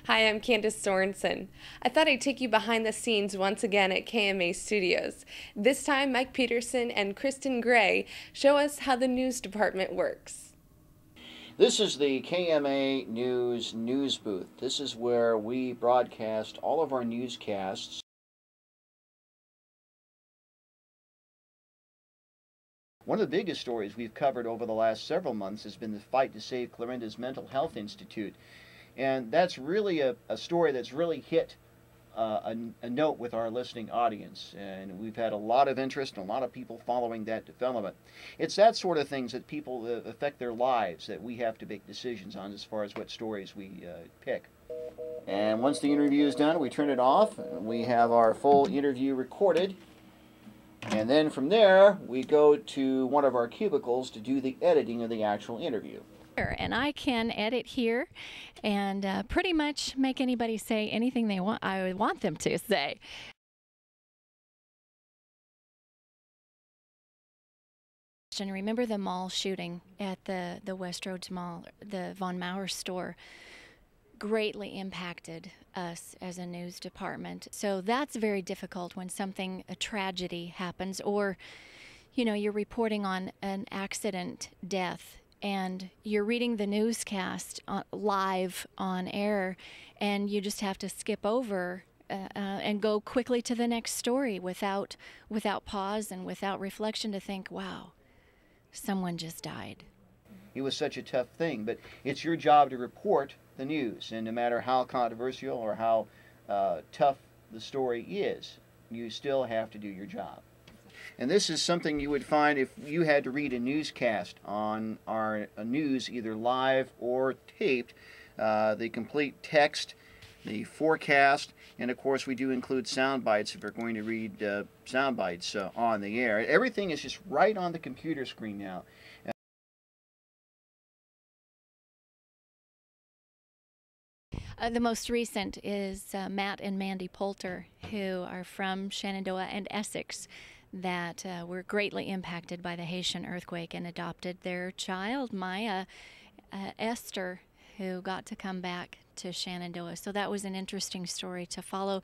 Hi, I'm Candace Sorensen. I thought I'd take you behind the scenes once again at KMA Studios. This time, Mike Peterson and Kristen Gray show us how the news department works. This is the KMA news booth. This is where we broadcast all of our newscasts. One of the biggest stories we've covered over the last several months has been the fight to save Clarinda's Mental Health Institute. And that's really a story that's really hit a note with our listening audience. And we've had a lot of interest and a lot of people following that development. It's that sort of things that people affect their lives that we have to make decisions on as far as what stories we pick. And once the interview is done, we turn it off. We have our full interview recorded. And then from there, we go to one of our cubicles to do the editing of the actual interview. And I can edit here and pretty much make anybody say anything they want. I would want them to say. And remember the mall shooting at the Westroads Mall, the Von Mauer store, greatly impacted us as a news department. So that's very difficult when a tragedy happens, or you're reporting on an accident, death, and you're reading the newscast live on air, and you just have to skip over and go quickly to the next story without pause and without reflection to think, wow, someone just died. It was such a tough thing, but it's your job to report the news, and no matter how controversial or how tough the story is, you still have to do your job. And this is something you would find if you had to read a newscast on our news, either live or taped, the complete text, the forecast, and of course we do include sound bites if we're going to read sound bites on the air. Everything is just right on the computer screen now. The most recent is Matt and Mandy Poulter, who are from Shenandoah and Essex, that were greatly impacted by the Haitian earthquake and adopted their child, Maya Esther, who got to come back to Shenandoah. So that was an interesting story to follow